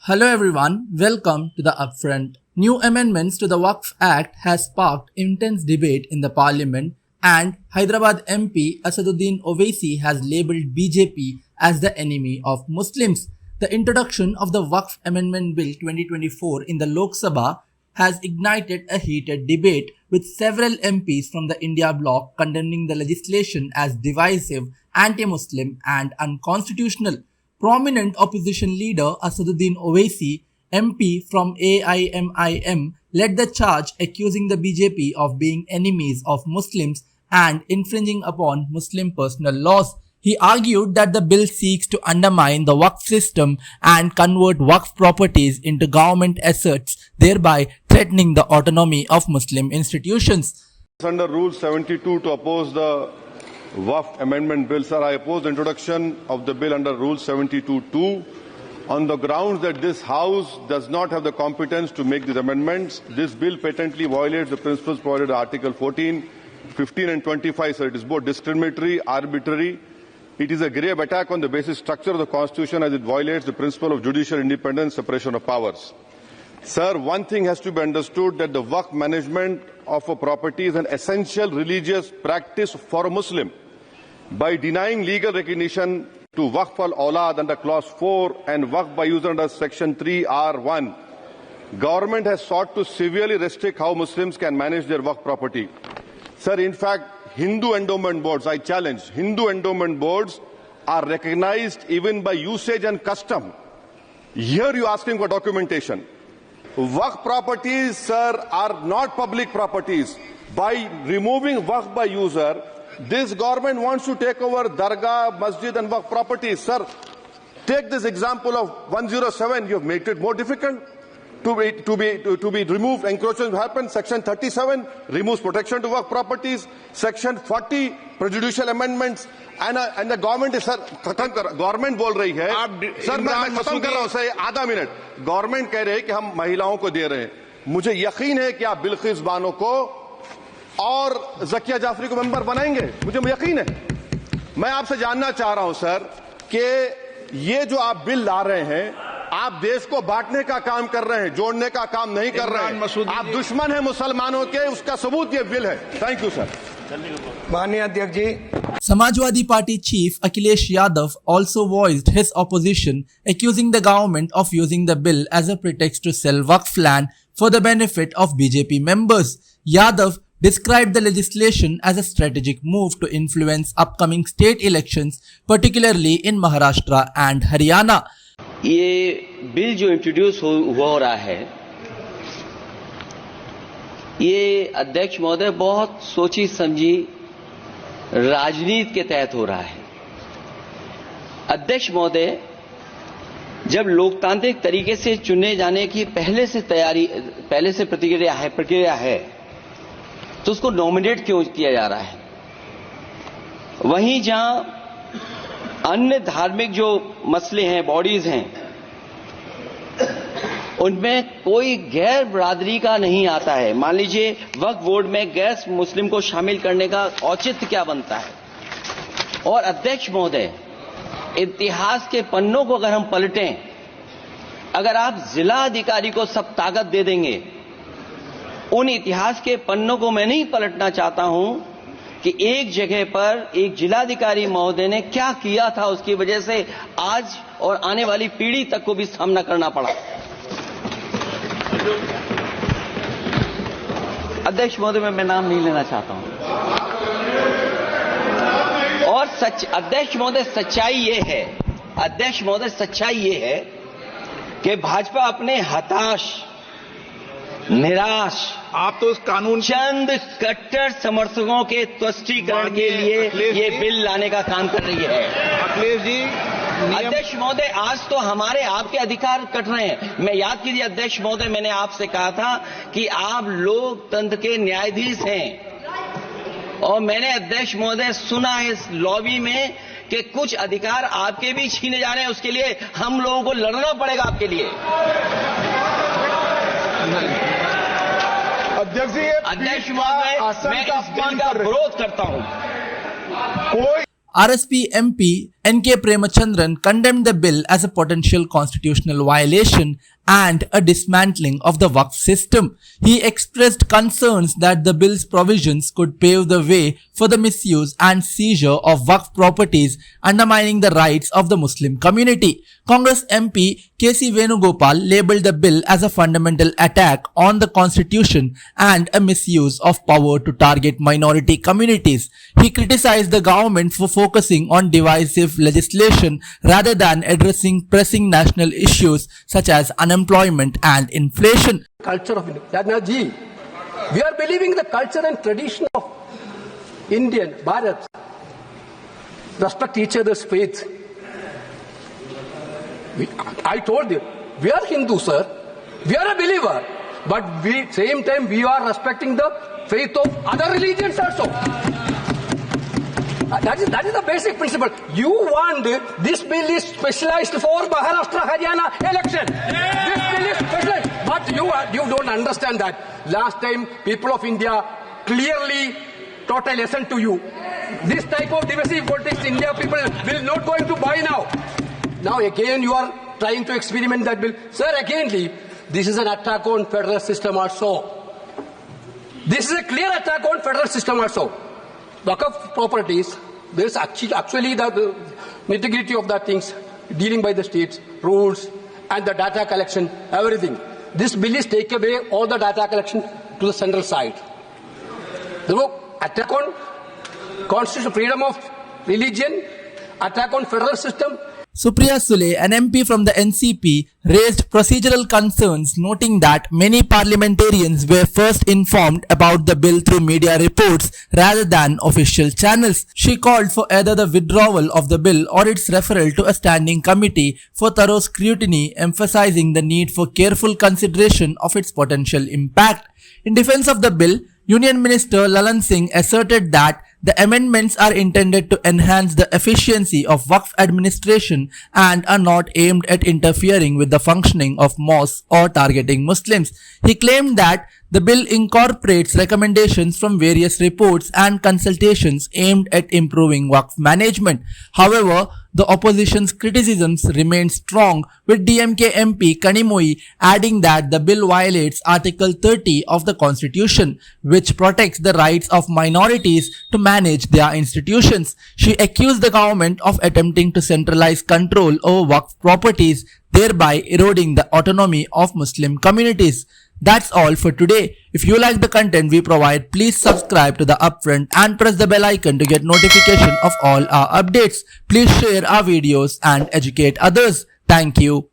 Hello everyone, welcome to the Upfront. New amendments to the Waqf Act has sparked intense debate in the parliament, and Hyderabad MP Asaduddin Owaisi has labelled BJP as the enemy of Muslims. The introduction of the Waqf Amendment Bill 2024 in the Lok Sabha has ignited a heated debate, with several MPs from the India bloc condemning the legislation as divisive, anti-Muslim and unconstitutional. Prominent opposition leader Asaduddin Owaisi, MP from AIMIM, led the charge, accusing the BJP of being enemies of Muslims and infringing upon Muslim personal laws. He argued that the bill seeks to undermine the Waqf system and convert Waqf properties into government assets, thereby threatening the autonomy of Muslim institutions. Under Rule 72 to oppose the Waqf Amendment Bill, sir, I oppose the introduction of the bill under Rule 72(2) on the grounds that this House does not have the competence to make these amendments. This bill patently violates the principles provided in Article 14, 15 and 25, sir. It is both discriminatory, arbitrary. It is a grave attack on the basic structure of the Constitution, as it violates the principle of judicial independence, separation of powers. Sir, one thing has to be understood, that the Waqf management of a property is an essential religious practice for a Muslim. By denying legal recognition to Waqf al-Awlad under Clause 4 and Waqf by user under Section 3(r)(1), government has sought to severely restrict how Muslims can manage their Waqf property. Sir, in fact, Hindu endowment boards, I challenge, Hindu endowment boards are recognized even by usage and custom. Here you are asking for documentation. Waqf properties, sir, are not public properties. By removing Waqf by user, this government wants to take over Dargah, Masjid and Waqf properties. Sir, take this example of 107. You have made it more difficult to be removed. Encroachment happens. Section 37 removes protection to Waqf properties. Section 40 prejudicial amendments. And the government is, sir, government बोल रही है, sir मैं खत्म कर रहा हूं sir, आधा minute. Government कह रहे हैं कि हम महिलाओं को दे रहे हैं. मुझे यकीन है कि आप बिल्किस बानो को और ज़किया जाफरी को मेंबर बनाएंगे, मुझे यकीन है. मैं आपसे जानना चाह रहा हूं सर कि ये जो आप बिल ला रहे हैं, आप देश को बांटने का काम कर रहे हैं, जोड़ने का काम नहीं कर रहे हैं. आप दुश्मन हैं मुसलमानों के, उसका सबूत ये बिल है. Thank you sir. माननीय अध्यक्ष जी. Samajwadi Party chief Akhilesh Yadav also voiced his opposition, accusing the government of using the bill as a pretext to sell Waqf land for the benefit of BJP members. Yadav described the legislation as a strategic move to influence upcoming state elections, particularly in Maharashtra and Haryana. ये bill जो introduce हो रहा है, ये अध्यक्ष महोदय बहुत सोची समझी राजनीति के तहत हो रहा है. अध्यक्ष महोदय, जब लोकतांत्रिक तरीके से चुने जाने की पहले से प्रक्रिया है, तो उसको नॉमिनेट क्यों किया जा रहा है? वहीं जहां अन्य धार्मिक जो मसले हैं, बॉडीज हैं, उनमें कोई गैर बरादरी का नहीं आता है. मान लीजिए वक्फ बोर्ड में गैर मुस्लिम को शामिल करने का औचित्य क्या बनता है? और अध्यक्ष महोदय, इतिहास के पन्नों को अगर हम पलटें, अगर आप जिला अधिकारी को सब ताकत दे देंगे, उन इतिहास के पन्नों को मैं नहीं पलटना चाहता हूं कि एक जगह पर एक जिलाधिकारी महोदय ने क्या किया था, उसकी वजह से आज और आने वाली पीढ़ी तक को भी सामना करना पड़ा. अध्यक्ष महोदय, मैं नाम नहीं लेना चाहता हूं. और अध्यक्ष महोदय, सच्चाई ये है कि भाजपा अपने हताश, निराश, आप तो उस कानून चंद कट्टर समर्थकों के तुष्टीकरण के लिए ये बिल लाने का काम कर रही है. अखिलेश जी, अध्यक्ष महोदय, आज तो हमारे आपके अधिकार कट रहे हैं. मैं याद कीजिए अध्यक्ष महोदय, मैंने आपसे कहा था कि आप लोकतंत्र के न्यायाधीश हैं, और मैंने अध्यक्ष महोदय सुना है इस लॉबी में कि कुछ अधिकार आपके भी छीने जा रहे हैं. उसके लिए हम लोगों को लड़ना पड़ेगा आपके लिए. अध्यक्ष महोदय, मैं इस बिल का विरोध करता हूं. RSP MP N.K. Premachandran condemned the bill as a potential constitutional violation and a dismantling of the Waqf system. He expressed concerns that the bill's provisions could pave the way for the misuse and seizure of Waqf properties, undermining the rights of the Muslim community. Congress MP K.C. Venugopal labelled the bill as a fundamental attack on the constitution and a misuse of power to target minority communities. He criticized the government for focusing on divisive legislation rather than addressing pressing national issues such as unemployment and inflation. Culture of India. Rajnath ji, we are believing the culture and tradition of Indian, Bharat. Respect each other's faith. I told you, we are Hindu, sir. We are a believer. But same time, we are respecting the faith of other religions also. That is the basic principle. You want this bill is specialized for Maharashtra, Haryana election. This bill is specialized. But you don't understand that. Last time, people of India clearly taught a lesson to you. This type of divisive politics, India people will not going to buy now. Now again, you are trying to experiment that bill. Sir, again, this is an attack on federal system also. This is a clear attack on federal system also. Waqf properties, there is actually the nitty-gritty of the things dealing by the states, rules, and the data collection, everything. This bill is take away all the data collection to the central side. Therefore, attack on constitutional freedom of religion, attack on federal system. Supriya Sule, an MP from the NCP, raised procedural concerns, noting that many parliamentarians were first informed about the bill through media reports rather than official channels. She called for either the withdrawal of the bill or its referral to a standing committee for thorough scrutiny, emphasizing the need for careful consideration of its potential impact. In defense of the bill, Union Minister Lalan Singh asserted that the amendments are intended to enhance the efficiency of Waqf administration and are not aimed at interfering with the functioning of mosques or targeting Muslims. He claimed that the bill incorporates recommendations from various reports and consultations aimed at improving Waqf management. However, the opposition's criticisms remain strong, with DMK MP Kanimoi adding that the bill violates Article 30 of the Constitution, which protects the rights of minorities to manage their institutions. She accused the government of attempting to centralize control over Waqf properties, thereby eroding the autonomy of Muslim communities. That's all for today. If you like the content we provide, please subscribe to the Upfront and press the bell icon to get notification of all our updates. Please share our videos and educate others. Thank you.